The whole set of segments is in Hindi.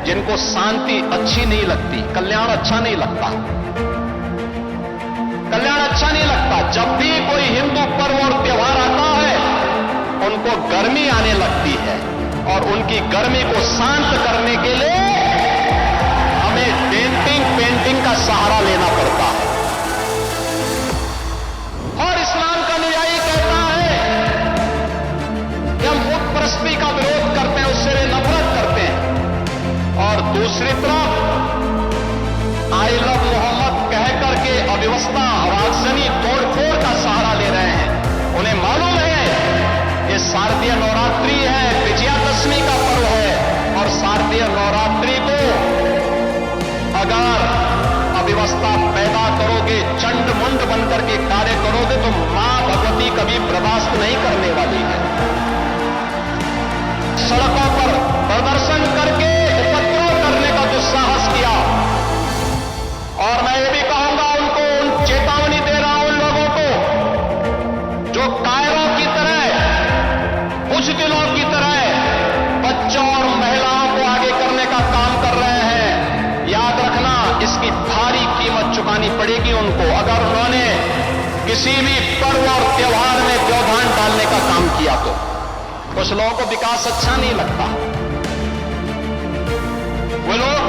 जिनको शांति अच्छी नहीं लगती, कल्याण अच्छा नहीं लगता, कल्याण अच्छा नहीं लगता। जब भी कोई हिंदू पर्व और त्योहार आता है, उनको गर्मी आने लगती है और उनकी गर्मी को शांत करने के लिए हमें पेंटिंग का सहारा लेना पड़ता है। और इस्लाम का अनुयायी कहता है कि हम बुतपरस्ती का विरोध करते हैं, उससे वे नफरत करते हैं, और दूसरी तरफ आई लव मोहम्मद कह करके अव्यवस्था, राजधानी तोड़फोड़ का सहारा ले रहे हैं। उन्हें मालूम है ये शारदीय नवरात्रि है, विजयादशमी का पर्व है, और शारदीय नवरात्रि को अगर अव्यवस्था पैदा करोगे, चंड मुंड बनकर के कार्य करोगे, तो मां भगवती कभी बर्दाश्त नहीं करने वाली है। सड़कों पर प्रदर्शन करके उपद्रव करने का दुस्साहस किया, और मैं ये भी कहूंगा उनको, उन चेतावनी दे रहा हूं उन लोगों को जो कायरों की तरह, बुज़दिलों की तरह बच्चों और महिलाओं को आगे करने का काम कर रहे हैं। याद रखना, इसकी भारी कीमत चुकानी पड़ेगी उनको, अगर उन्होंने किसी भी पर्व और त्योहार में व्यवधान डालने का काम किया तो। कुछ लोगों को विकास अच्छा नहीं लगता, वो लोग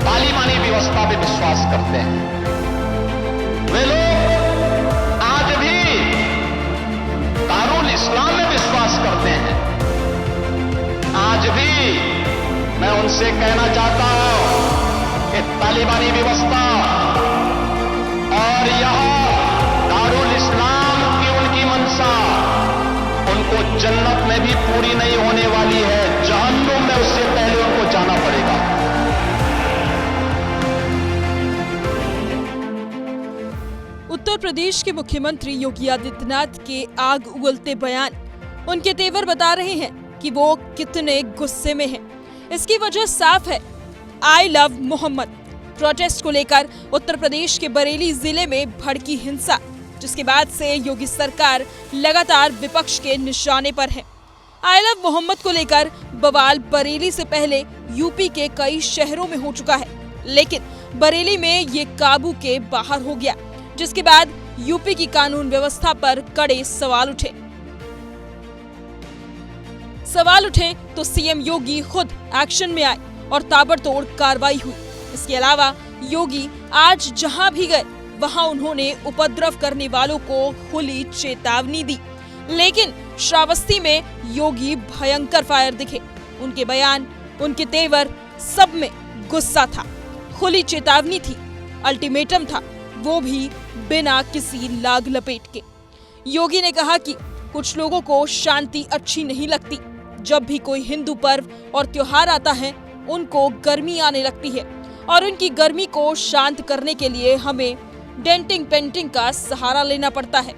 तालिबानी व्यवस्था पे विश्वास करते हैं, वे लोग आज भी दारुल इस्लाम में विश्वास करते हैं। आज भी मैं उनसे कहना चाहता हूं कि तालिबानी व्यवस्था और यह दारुल इस्लाम की उनकी मंशा उनको जन्नत में भी पूरी नहीं होने वाली है, जहन्नुम में उससे पहले उनको जाना पड़ेगा। उत्तर प्रदेश के मुख्यमंत्री योगी आदित्यनाथ के आग उगलते बयान उनके तेवर बता रहे हैं कि वो कितने गुस्से में हैं। इसकी वजह साफ है, आई लव मोहम्मद प्रोटेस्ट को लेकर उत्तर प्रदेश के बरेली जिले में भड़की हिंसा, जिसके बाद से योगी सरकार लगातार विपक्ष के निशाने पर है। आई लव मोहम्मद को लेकर बवाल बरेली से पहले यूपी के कई शहरों में हो चुका है, लेकिन बरेली में ये काबू के बाहर हो गया, जिसके बाद यूपी की कानून व्यवस्था पर कड़े सवाल उठे तो सीएम योगी खुद एक्शन में आए और ताबड़तोड़ कार्रवाई हुई। इसके अलावा योगी आज जहां भी गए वहां उन्होंने उपद्रव करने वालों को खुली चेतावनी दी, लेकिन श्रावस्ती में योगी भयंकर फायर दिखे। उनके बयान, उनके तेवर, सब में गुस्सा था, खुली चेतावनी थी, अल्टीमेटम था, वो भी बिना किसी लाग लपेट के। योगी ने कहा कि कुछ लोगों को शांति अच्छी नहीं लगती, जब भी कोई हिंदू पर्व और त्योहार आता है उनको गर्मी आने लगती है, और उनकी गर्मी को शांत करने के लिए हमें पेंटिंग का सहारा लेना पड़ता है।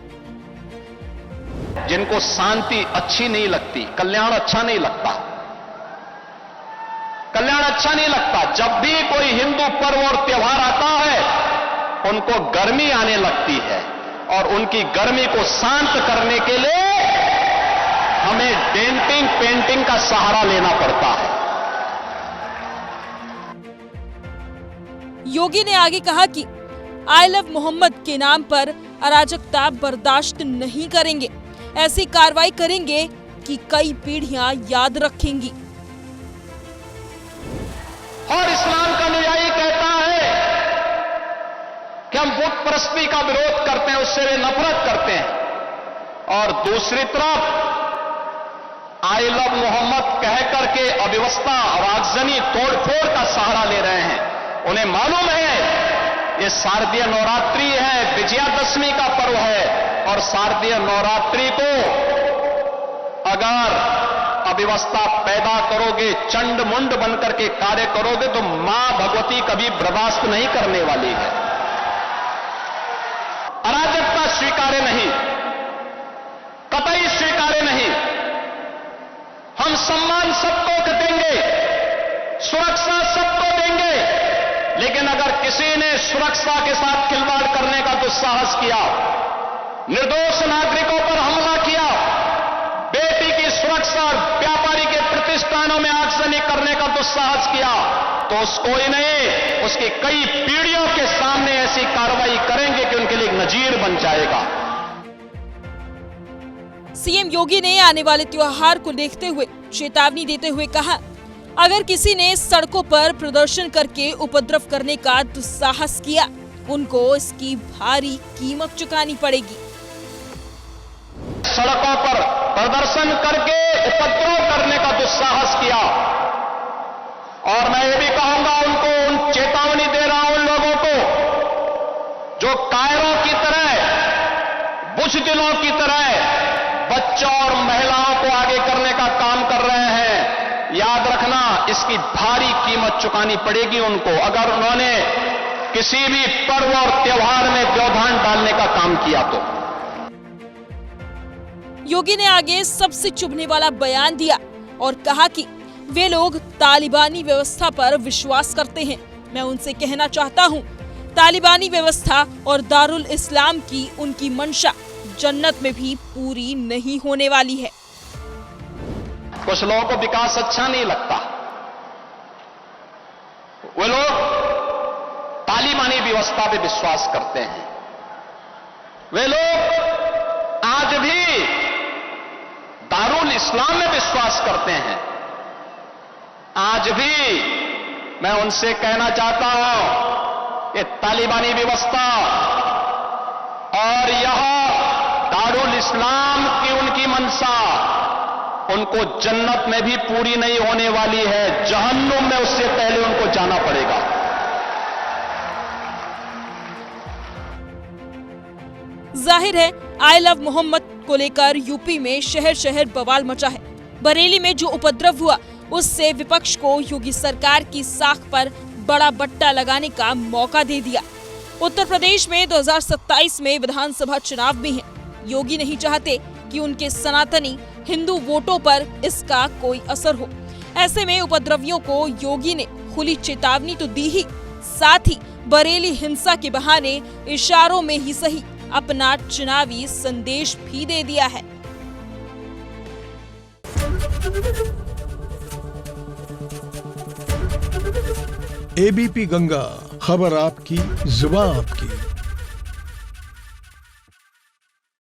जिनको शांति अच्छी नहीं लगती, कल्याण अच्छा नहीं लगता, कल्याण अच्छा नहीं लगता। जब भी कोई हिंदू पर्व और त्योहार आता है, उनको गर्मी आने लगती है, और उनकी गर्मी को शांत करने के लिए हमें पेंटिंग का सहारा लेना पड़ता है। योगी ने आगे कहा कि आई लव मोहम्मद के नाम पर अराजकता बर्दाश्त नहीं करेंगे, ऐसी कार्रवाई करेंगे कि कई पीढ़ियां याद रखेंगी। और इस्लाम का अनुयायी कहता है कि हम बुतपरस्ती का विरोध करते हैं, उससे वे नफरत करते हैं, और दूसरी तरफ आई लव मोहम्मद कह करके अव्यवस्था, राजधानी तोड़फोड़ का सहारा ले रहे हैं। उन्हें मालूम है ये शारदीय नवरात्रि है, विजयादशमी का पर्व है, और शारदीय नवरात्रि को अगर अव्यवस्था पैदा करोगे, चंड मुंड बनकर के कार्य करोगे, तो मां भगवती कभी बर्दाश्त नहीं करने वाली है। अराजकता स्वीकार्य नहीं, कतई स्वीकार्य नहीं। हम सम्मान सबको देंगे, सुरक्षा सबको देंगे, लेकिन अगर किसी ने सुरक्षा के साथ खिलवाड़ करने का दुस्साहस किया, निर्दोष नागरिकों पर हमला किया, बेटी की सुरक्षा, व्यापारी के प्रति कई स्थानों में आगजनी करने का दुस्साहस किया तो उसको ही नहीं, उसकी कई पीढ़ियों के सामने ऐसी कार्रवाई करेंगे कि उनके लिए एक नजीर बन जाएगा। सीएम योगी ने आने वाले त्योहार को देखते हुए चेतावनी देते हुए कहा, अगर किसी ने सड़कों पर प्रदर्शन करके उपद्रव करने का दुस्साहस किया, उनको इसकी भारी कीमत चुकानी पड़ेगी। सड़कों पर प्रदर्शन करके उपद्रव करने का दुस्साहस किया, और मैं ये भी कहूंगा उनको, उन चेतावनी दे रहा हूं उन लोगों को जो कायरों की तरह, बुज़दिलों की तरह बच्चों और महिलाओं को आगे करने का काम कर रहे हैं। याद रखना, इसकी भारी कीमत चुकानी पड़ेगी उनको, अगर उन्होंने किसी भी पर्व और त्योहार में व्यवधान डालने का काम किया तो। योगी ने आगे सबसे चुभने वाला बयान दिया और कहा कि वे लोग तालिबानी व्यवस्था पर विश्वास करते हैं। मैं उनसे कहना चाहता हूं, तालिबानी व्यवस्था और दारुल इस्लाम की उनकी मंशा जन्नत में भी पूरी नहीं होने वाली है। कुछ लोगों को विकास अच्छा नहीं लगता, वे लोग तालिबानी व्यवस्था पे विश्वास करते हैं। वे लोग आज भी दारुल इस्लाम में विश्वास करते हैं। आज भी मैं उनसे कहना चाहता हूं कि तालिबानी व्यवस्था और यह दारुल इस्लाम की उनकी मंशा उनको जन्नत में भी पूरी नहीं होने वाली है, जहन्नुम में उससे पहले उनको जाना पड़ेगा। जाहिर है, आई लव मोहम्मद को लेकर यूपी में शहर शहर बवाल मचा है। बरेली में जो उपद्रव हुआ, उससे विपक्ष को योगी सरकार की साख पर बड़ा बट्टा लगाने का मौका दे दिया। उत्तर प्रदेश में 2027 में विधानसभा चुनाव भी हैं। योगी नहीं चाहते कि उनके सनातनी हिंदू वोटों पर इसका कोई असर हो। ऐसे में उपद्रवियों को योगी ने खुली चेतावनी तो दी ही, साथ ही बरेली हिंसा के बहाने इशारों में ही सही अपना चुनावी संदेश भी दे दिया है। एबीपी गंगा, खबर आपकी, जुबान आपकी।